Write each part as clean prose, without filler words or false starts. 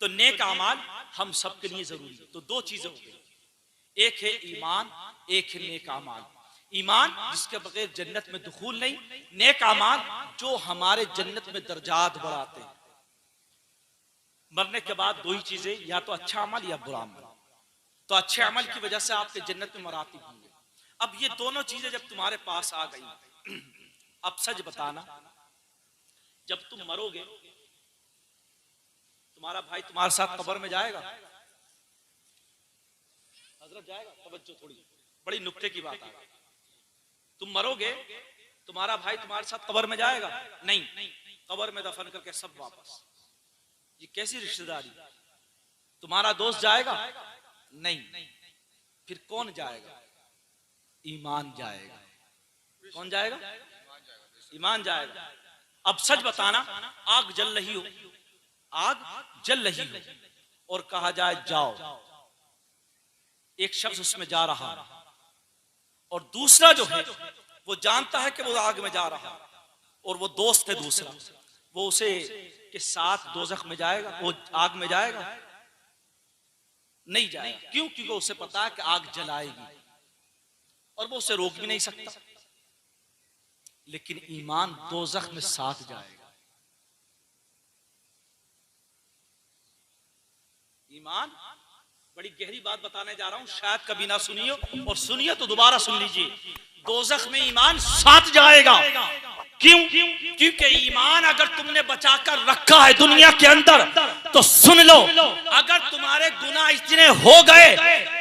तो नेक अमाल हम सबके लिए जरूरी है। तो दो चीजें हो गई, एक है ईमान, एक है नेक अमाल। ईमान जिसके बगैर जन्नत में दुखूल नहीं, नेक अमाल जो हमारे जन्नत में दर्जात बढ़ाते हैं। मरने के बाद दो ही चीजें, या तो अच्छा अमल या बुरा अमल। तो अच्छे अमल की वजह से आपके जन्नत में मरातिब होंगे। अब ये दोनों चीजें जब तुम्हारे पास आ गई, अब सच बताना, जब तुम मरोगे तुम्हारा भाई तुम्हारे साथ कब्र में जाएगा? हजरत जाएगा? तवज्जो थोड़ी, बड़ी नुक्ते की बात है। तुम मरोगे, तुम्हारा भाई तुम्हारे साथ कब्र में जाएगा? नहीं, कब्र में दफन करके सब वापस। ये कैसी रिश्तेदारी? तुम्हारा दोस्त जाएगा? नहीं। फिर कौन जाएगा? ईमान जाएगा। कौन जाएगा? ईमान जाएगा। अब सच बताना, आग जल रही हो, आग जल रही हो और कहा जाए जाओ, एक शख्स उसमें जा रहा है और दूसरा जो है वो जानता है कि वो आग में जा रहा है और वो दोस्त है दूसरा, वो उसे के साथ दोज़ख में जाएगा? वो आग में जाएगा? नहीं जाएगा। क्यों? क्योंकि उसे पता है कि आग जलाएगी और वो उसे रोक भी नहीं सकता। लेकिन ईमान दोज़ख में साथ जाएगा। ईमान, बड़ी गहरी बात बताने जा रहा हूं, शायद कभी ना सुनियो, और सुनिए तो दोबारा सुन लीजिए। दोज़ख में ईमान साथ जाएगा। क्यों? क्योंकि ईमान अगर तुमने बचाकर रखा है दुनिया के अंदर, तो सुन लो, अगर तुम्हारे गुनाह इतने हो गए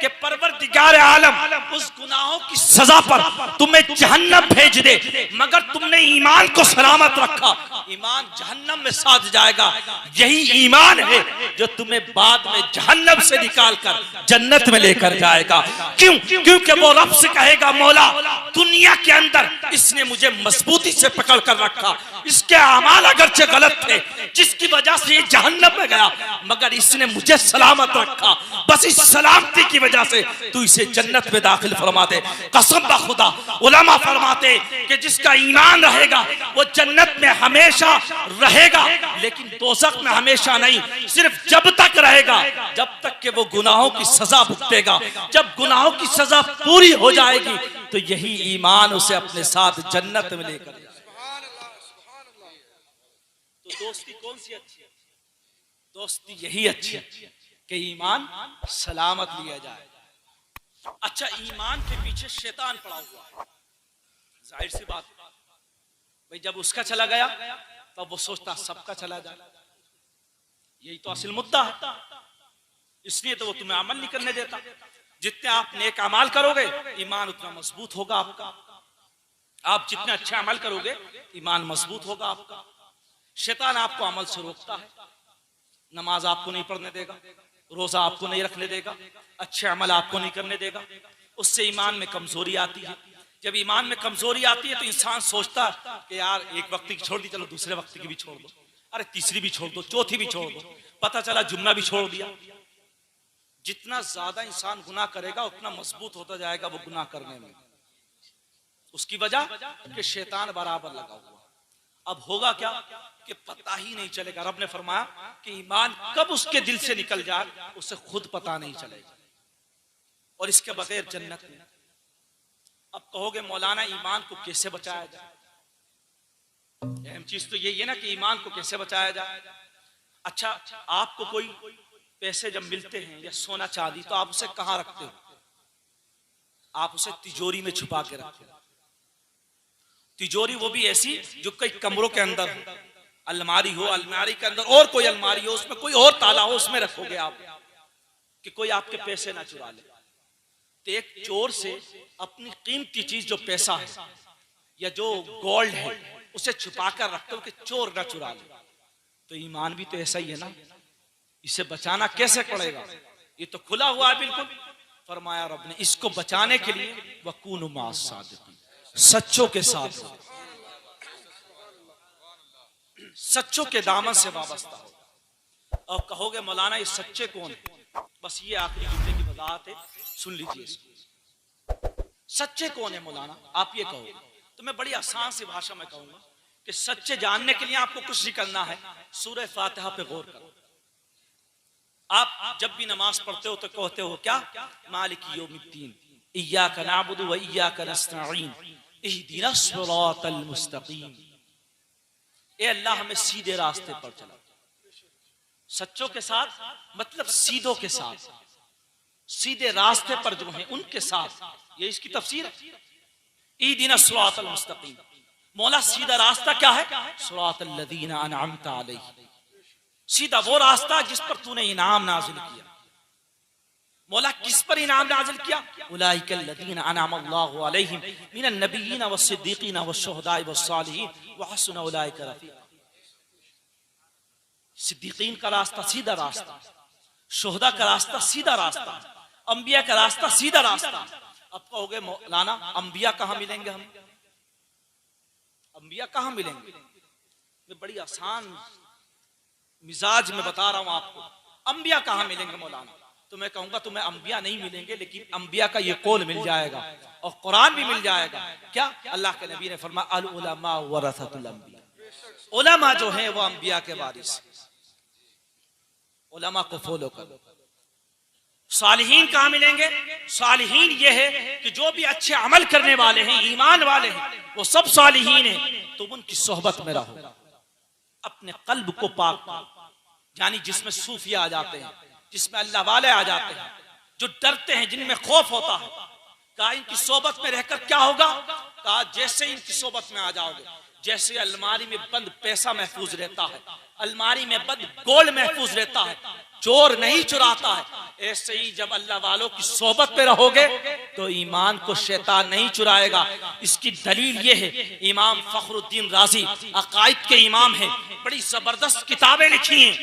कि परवरदिगार आलम उस गुनाहों की सजा पर तुम्हें जहन्नम भेज दे, मगर तुमने ईमान को सलामत रखा, ईमान जहन्नम में साथ जाएगा। यही ईमान है जो तुम्हें बाद में जहन्नम से निकाल कर जन्नत में लेकर जाएगा। क्यों? क्योंकि वो रब से कहेगा, मौला दुनिया के अंदर इसने मुझे मजबूती से पकड़ कर रखा, इसके अमाल अगरचे गलत थे जिसकी वजह से ये जहन्नम में गया, मगर इसने मुझे सलामत रखा, बस इस सलामती की वजह से तू इसे जन्नत में दाखिल फरमा दे। कसम बा खुदा, उलमा फरमाते कि जिसका ईमान रहेगा वो जन्नत में हमेशा रहेगा, लेकिन दोज़ख में हमेशा नहीं, सिर्फ जब तक रहेगा जब तक कि वो गुनाहों की सजा भुगतेगा। जब गुनाहों की सजा पूरी हो जाएगी तो यही ईमान उसे अपने साथ जन्नत में लेकर जाएगा। तो दोस्ती कौन सी अच्छी है? दोस्ती यही अच्छी है कि ईमान सलामत लिया जाए। अच्छा, ईमान के पीछे शैतान पड़ा हुआ है, जाहिर सी बात भाई, जब उसका चला गया तब वो सोचता सबका चला जाए। यही तो असल मुद्दा है, इसलिए तो वो तुम्हें अमल नहीं करने देता। जितने आप नेक अमाल करोगे ईमान उतना मजबूत होगा आपका। आप जितने अच्छे अमल करोगे ईमान मजबूत होगा आपका। शैतान आपको अमल से रोकता है, नमाज आपको नहीं पढ़ने देगा, रोजा आपको नहीं रखने देगा, अच्छे अमल आपको नहीं करने देगा। उससे ईमान में कमजोरी आती है। जब ईमान में कमजोरी आती है तो इंसान सोचता है कि यार एक वक्त की छोड़ दी, चलो दूसरे वक्त की भी छोड़ दो, अरे तीसरी भी छोड़ दो, चौथी भी छोड़ दो, पता चला जुम्मा भी छोड़ दिया। जितना ज्यादा इंसान गुनाह करेगा उतना मजबूत होता जाएगा वो गुनाह करने में। उसकी वजह कि शैतान बराबर लगा हुआ। अब होगा क्या कि पता ही नहीं चलेगा। रब ने फरमाया कि ईमान कब उसके दिल से निकल जाए उसे खुद पता नहीं चलेगा, और इसके बगैर जन्नत नहीं। अब कहोगे मौलाना ईमान को कैसे बचाया जाए? अहम चीज तो यही है ना कि ईमान को कैसे बचाया जाए। अच्छा, आपको कोई पैसे जब मिलते हैं या सोना चांदी, तो आप उसे कहां रखते हो? आप उसे तिजोरी में छुपा के रखते हो। तिजोरी वो भी ऐसी जो कई कमरों के अंदर हो, अलमारी हो, अलमारी के अंदर और कोई अलमारी हो, उसमें कोई और ताला हो, उसमें रखोगे आप कि कोई आपके पैसे ना चुरा ले। तो एक चोर से अपनी कीमती चीज जो पैसा है या जो गोल्ड है उसे छुपा कर रखते हो कि चोर ना चुरा ले। तो ईमान भी तो ऐसा ही है ना, इसे बचाना कैसे पड़ेगा? ये तो खुला हुआ है बिल्कुल। फरमाया रब ने इसको बचाने के लिए वकूनु मा सादिकीन, सच्चों के साथ, सच्चों के दामन से वाबस्ता हो। और कहोगे मौलाना ये सच्चे कौन है? बस ये आखिरी जुमले की वजाहत है, सुन लीजिए इसको। सच्चे कौन है मौलाना, आप ये कहो तो मैं बड़ी आसान सी भाषा में कहूंगा कि सच्चे जानने के लिए आपको कुछ नहीं करना है, सूरह फातिहा पे गौर करो। आप जब भी नमाज पढ़ते हो तो कहते हो क्या, मालिक यौमिद्दीन इय्याका नअबुदु व इय्याका नस्तईन इहदिना सिरातल मुस्तकीम। ए अल्लाह हमें सीधे रास्ते पर चला, सच्चों के साथ मतलब सीधों के साथ, सीधे रास्ते पर जो हैं उनके साथ, ये इसकी तफसीर है। इहदिना सिरातल मुस्तकीम, मौला सीधा रास्ता क्या है, सिरातल लज़ीना अनअमता अलैहिम, सीधा वो रास्ता जिस पर तूने इनाम नाजिल किया। मौला किस पर इनाम नाजिल किया, उलाइकल लज़ीना अनअम अल्लाहु अलैहिम मिनन नबिय्यीन वस्सिद्दीकीन वश्शुहदाኢ वस्सालिहीन व हसुन उलाइका रफीका। सिद्दीकीन का रास्ता सीधा रास्ता, शुहदा का रास्ता सीधा रास्ता, अंबिया का रास्ता सीधा रास्ता। अब कहोगे मौलाना अंबिया कहाँ मिलेंगे, हम अंबिया कहाँ मिलेंगे? मैं बड़ी आसान मिजाज में बता रहा हूं आपको, अंबिया कहाँ मिलेंगे मौलाना? तो मैं कहूंगा तुम्हें अंबिया नहीं मिलेंगे, लेकिन अंबिया का ये कौल मिल जाएगा और कुरान भी मिल जाएगा। क्या? अल्लाह के नबी ने फरमाया अल उलमा वरसतुल अंबिया, उलमा जो है वो अंबिया के वारिस, उलमा को फॉलो करो। सालिहीन कहाँ मिलेंगे? सालिहीन ये है कि जो भी अच्छे अमल करने वाले हैं, ईमान वाले हैं, वो सब सालिहीन हैं। तुम उनकी सोहबत में रहो, अपने कल्ब को पाक, यानी जिसमें सूफिया आ जाते हैं, जिसमें अल्लाह वाले आ जाते हैं, जो डरते हैं, जिनमें खौफ होता है। कहा इनकी सोहबत में रहकर क्या होगा? कहा जैसे इनकी सोहबत में आ जाओगे, जैसे अलमारी में बंद पैसा महफूज रहता है, अलमारी में बंद गोल्ड महफूज रहता है, चोर नहीं चुराता है, ऐसे ही जब अल्लाह वालों की सोहबत में रहोगे तो ईमान को शैतान नहीं चुराएगा। इसकी दलील ये है, इमाम फखरुद्दीन राजी अकाइद के इमाम है, बड़ी जबरदस्त किताबें लिखी हैं।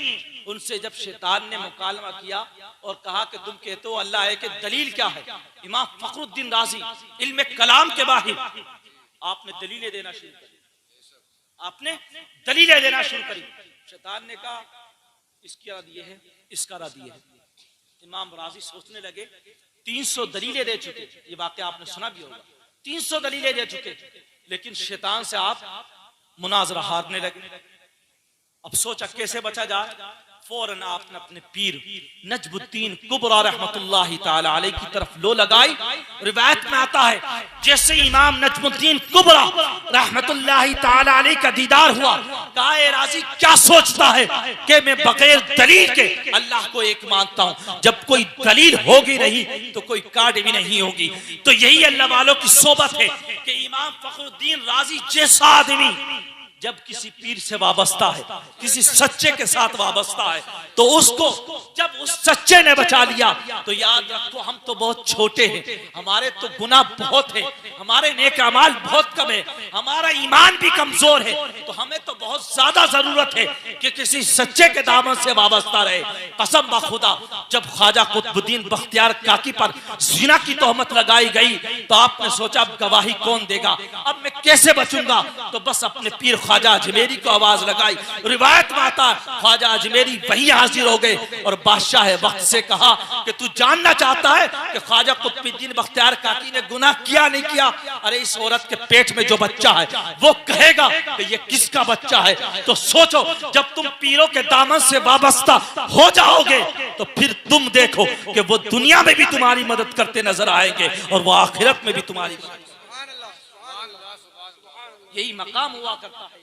उनसे जब शैतान ने मुकालमा किया और कहा कि तुम कहते हो अल्लाह है, कि दलील क्या है? इमाम फखरुद्दीन राजी इल्म कलाम के बाहिर, आपने दलीलें देना शुरू करी, आपने दलीलें देना शुरू करी। शैतान ने कहा इसकी रद ये है, इसका रद ये है। इमाम राजी सोचने लगे 300 दलीलें दे चुके, ये वाकया आपने सुना भी होगा, 300 दलीलें दे चुके, लेकिन शैतान से आप मुनाजरा हारने लगे। अब सोचा कैसे बचा जाए, फौरन आपने अपने पीर नजमुद्दीन कुबरा रहमतुल्लाहि ताला अलैहि की तरफ लो लगाई। रिवायत में आता है जैसे इमाम नजमुद्दीन कुबरा रहमतुल्लाहि ताला अलैहि का दीदार हुआ, कहा ए राजी क्या सोचता है कि मैं बगैर दलील के अल्लाह को एक मानता हूं? जब कोई दलील होगी नहीं तो कोई काट भी नहीं होगी। तो यही अल्लाह वालों की सोबत है कि इमाम फखरुद्दीन राजी जैसा आदमी जब किसी पीर से वाबस्ता है, किसी सच्चे के साथ वाबस्ता है, तो उसको जब उस सच्चे ने बचा लिया तो याद रखो हम तो बहुत छोटे हैं, हमारे तो गुनाह बहुत है, हमारे नेक अमाल बहुत कम है, हमारा ईमान भी कमजोर है, तो हमें तो बहुत ज्यादा जरूरत है कि किसी सच्चे के दामन से वाबस्ता रहे। कसम बखुदा जब ख्वाजा कुतुबुद्दीन बख्तियार काकी पर जिना की तोहमत लगाई गई तो आपने सोचा अब गवाही कौन देगा, अब मैं कैसे बचूंगा? तो बस अपने पीर ख्वाजा अजमेरी को आवाज लगाई। रिवायत में आता ख्वाजा अजमेरी वहीं हाजिर हो गए और बादशाह वक्त से कहा कि तू जानना चाहता है कि ख्वाजा कुतुबुद्दीन बख्तियार काकी ने गुनाह किया नहीं किया? अरे इस औरत के पेट में जो बच्चा है वो कहेगा कि ये किसका बच्चा है। तो सोचो जब तुम पीरों के दामन से वाबस्ता हो जाओगे तो फिर तुम देखो कि वो दुनिया में भी तुम्हारी मदद करते नजर आएंगे और वो आखिरत में भी तुम्हारी। यही मकाम हुआ करता है,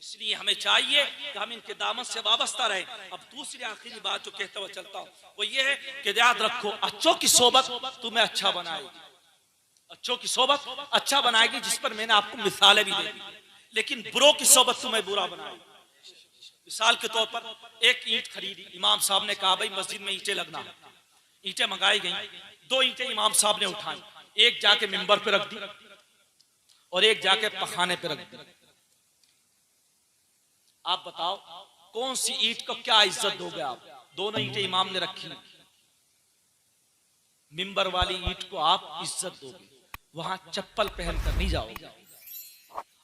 इसलिए हमें चाहिए कि हम इनके दामन से वाबस्ता रहें। अब दूसरी आखिरी बात जो कहता हुआ चलता हूं वो ये है कि याद रखो अच्छों की सोबत तुम्हें अच्छा बनाएगी, अच्छों की सोबत अच्छा बनाएगी, जिस पर मैंने आपको मिसालें भी दी, लेकिन बुरों की सोबत तुम्हें बुरा बनाएगी। मिसाल के तौर पर एक ईंट खरीदी, इमाम साहब ने कहा भाई मस्जिद में ईंटें लगना है, ईंटें मंगाई गई, 2 ईंटें इमाम साहब ने उठाई, एक जाके मिंबर पे रख दी और एक जाके पखाने पे रख दी। आप बताओ कौन सी ईंट को क्या इज्जत दोगे आप? दोनों ईंटें इमाम ने रखी, मिंबर वाली ईंट को आप इज्जत दोगे, वहां चप्पल पहनकर नहीं जाओगे,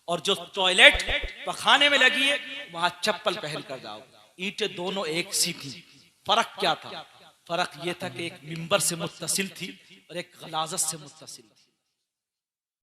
और जो टॉयलेट पखाने में लगी है वहां चप्पल पहनकर जाओगे। ईंटें दोनों एक सी थी, फर्क क्या था? फर्क यह था कि एक मिंबर से मुत्तसिल थी और एक गलाजत से मुत्तसिल थी।